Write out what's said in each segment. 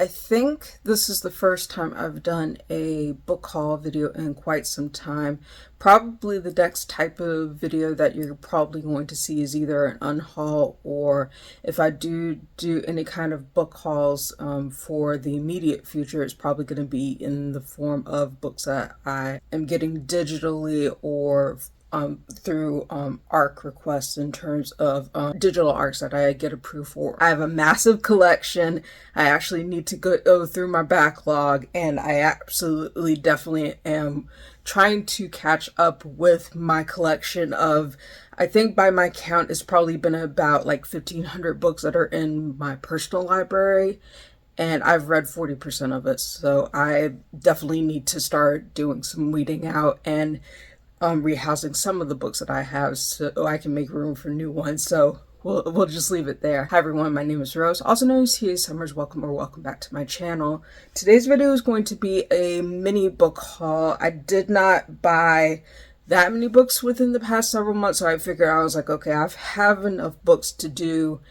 I think this is the first time I've done a book haul video in quite some time. Probably the next type of video that you're probably going to see is either an unhaul, or if I do any kind of book hauls for the immediate future, it's probably going to be in the form of books that I am getting digitally or through ARC requests, in terms of digital ARCs that I get approved for. I have a massive collection. I actually need to go through my backlog, and I absolutely definitely am trying to catch up with my collection of, I think by my count, it's probably been about like 1,500 books that are in my personal library. And I've read 40% of it, so I definitely need to start doing some weeding out and rehousing some of the books that I have so I can make room for new ones. So we'll just leave it there. Hi everyone, my name is Rose, also known as TA Summers. Welcome back to my channel. Today's video is going to be a mini book haul. I did not buy that many books within the past several months, so I figured, I was like, okay, I have enough books to do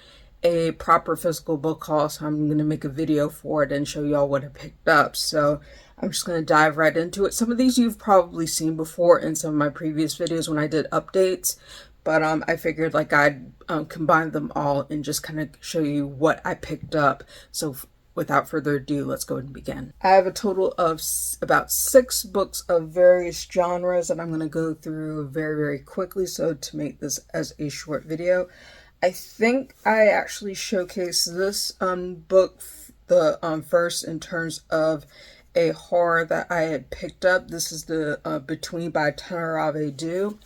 a proper physical book haul, so I'm going to make a video for it and show y'all what I picked up. So I'm just going to dive right into it. Some of these you've probably seen before in some of my previous videos when I did updates, but I figured like I'd combine them all and just kind of show you what I picked up. So without further ado, let's go ahead and begin. I have a total of about 6 books of various genres that I'm going to go through very quickly, so to make this as a short video. I think I actually showcased this book the first in terms of a horror that I had picked up. This is the Between by Tenerife Do.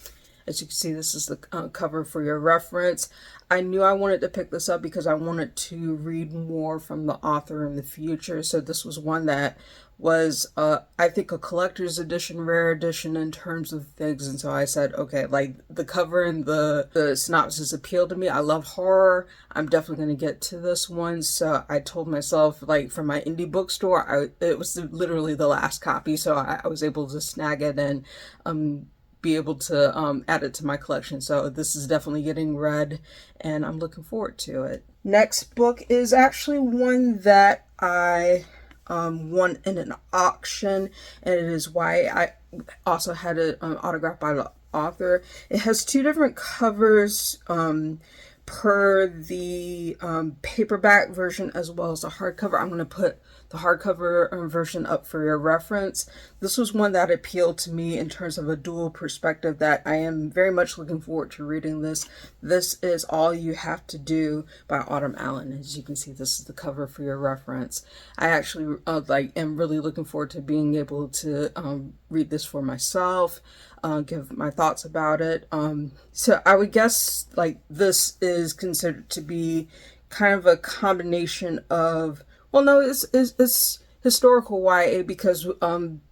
As you can see, this is the cover for your reference. I knew I wanted to pick this up because I wanted to read more from the author in the future. So this was one that was, I think, a collector's edition, rare edition in terms of things. And so I said, okay, like the cover and the synopsis appealed to me. I love horror. I'm definitely going to get to this one. So I told myself, like, from my indie bookstore, it was literally the last copy. So I was able to snag it and be able to add it to my collection. So this is definitely getting read and I'm looking forward to it. Next book is actually one that I won in an auction, and it is why I also had it autographed by the author. It has 2 different covers per the paperback version as well as the hardcover. I'm going to put the hardcover version up for your reference. This was one that appealed to me in terms of a dual perspective that I am very much looking forward to reading this. This is All You Have to Do by Autumn Allen. As you can see, this is the cover for your reference. I actually am really looking forward to being able to read this for myself, give my thoughts about it. So I would guess like this is considered to be kind of a combination of, well, no, it's historical YA because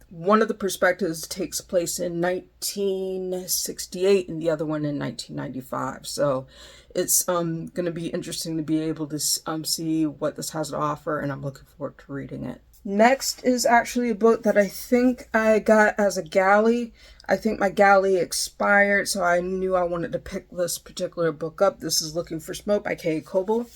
one of the perspectives takes place in 1968 and the other one in 1995. So it's going to be interesting to be able to see what this has to offer, and I'm looking forward to reading it. Next is actually a book that I think I got as a galley. I think my galley expired, so I knew I wanted to pick this particular book up. This is Looking for Smoke by Kay Coble.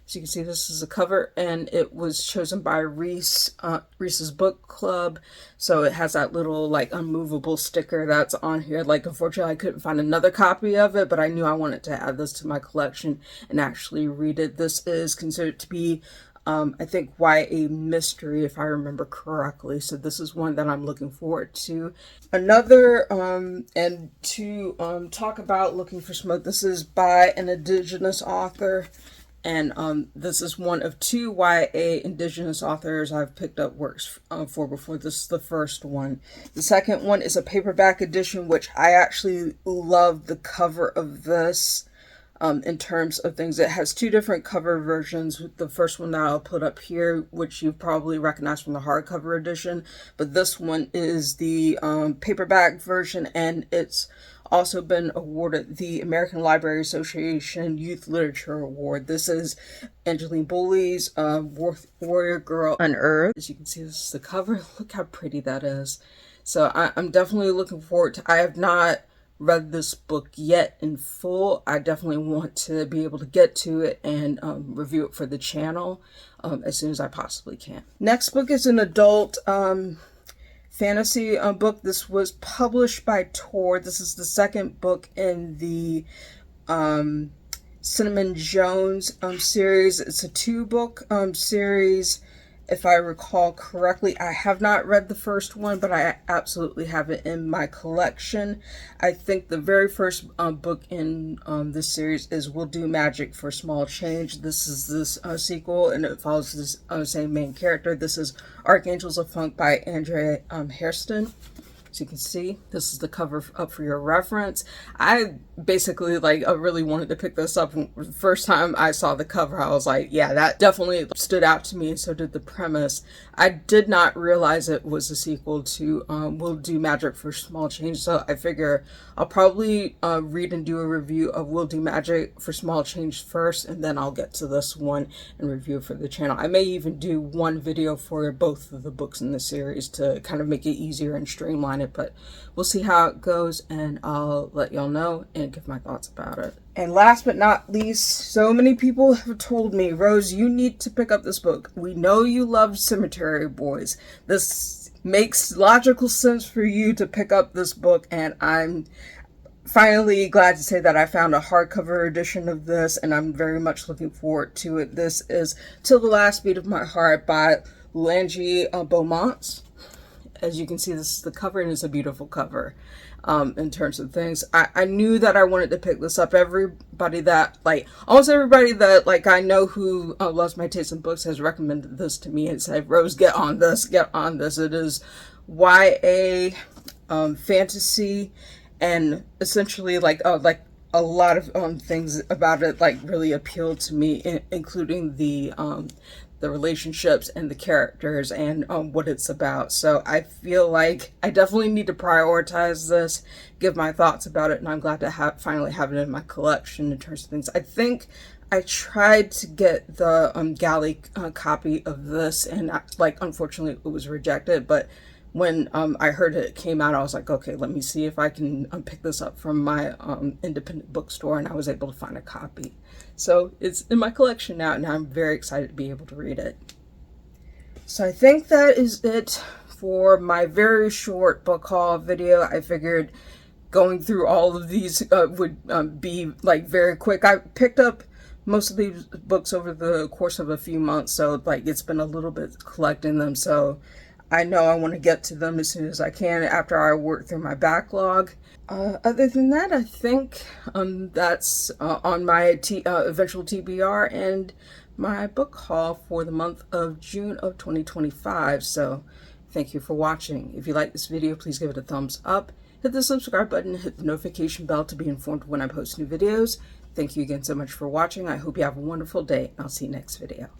So you can see this is a cover, and it was chosen by Reese's Book Club. So it has that little like unmovable sticker that's on here. Like, unfortunately I couldn't find another copy of it, but I knew I wanted to add this to my collection and actually read it. This is considered to be I think YA mystery, if I remember correctly. So this is one that I'm looking forward to. Another, and to talk about Looking for Smoke, this is by an Indigenous author. And this is one of 2 YA Indigenous authors I've picked up works for before. This is the first one. The second one is a paperback edition, which I actually love the cover of this. In terms of things, it has 2 different cover versions. The first one that I'll put up here, which you probably recognize from the hardcover edition, but this one is the paperback version, and it's also been awarded the American Library Association Youth Literature Award. This is Angeline Bowley's Warrior Girl Unearthed. As you can see, this is the cover. Look how pretty that is. So I'm definitely looking forward to, I have not read this book yet in full. I definitely want to be able to get to it and review it for the channel as soon as I possibly can. Next book is an adult fantasy book. This was published by Tor. This is the second book in the Cinnamon Jones series. It's a 2-book series, if I recall correctly. I have not read the first one, but I absolutely have it in my collection. I think the very first book in this series is We'll Do Magic for Small Change. This is this sequel, and it follows this same main character. This is Archangels of Funk by Andrea Hairston. As you can see, this is the cover up for your reference. I basically I really wanted to pick this up. The first time I saw the cover, I was like, yeah, that definitely stood out to me, and so did the premise. I did not realize it was a sequel to We'll Do Magic for Small Change, so I figure I'll probably read and do a review of We'll Do Magic for Small Change first, and then I'll get to this one and review it for the channel. I may even do one video for both of the books in the series to kind of make it easier and streamline it, but we'll see how it goes, and I'll let y'all know and give my thoughts about it. And last but not least, so many people have told me, Rose, you need to pick up this book. We know you love Cemetery Boys. This makes logical sense for you to pick up this book, and I'm finally glad to say that I found a hardcover edition of this, and I'm very much looking forward to it. This is Till the Last Beat of My Heart by Langie Beaumont. As you can see, this is the cover, and it's a beautiful cover in terms of things. I knew that I wanted to pick this up. Everybody that, almost everybody that, I know who loves my taste in books has recommended this to me and said, Rose, get on this, get on this. It is YA fantasy, and essentially, a lot of things about it, really appealed to me, including the relationships and the characters and what it's about. So I feel like I definitely need to prioritize this, give my thoughts about it, and I'm glad to finally have it in my collection in terms of things. I think I tried to get the galley copy of this, and unfortunately it was rejected, but when I heard it came out, I was like, okay, let me see if I can pick this up from my independent bookstore, and I was able to find a copy. So it's in my collection now, and I'm very excited to be able to read it. So I think that is it for my very short book haul video. I figured going through all of these would be very quick. I picked up most of these books over the course of a few months, so it's been a little bit collecting them, so I know I want to get to them as soon as I can after I work through my backlog. Other than that, I think that's on my eventual TBR and my book haul for the month of June of 2025. So thank you for watching. If you like this video, please give it a thumbs up. Hit the subscribe button, hit the notification bell to be informed when I post new videos. Thank you again so much for watching. I hope you have a wonderful day, and I'll see you next video.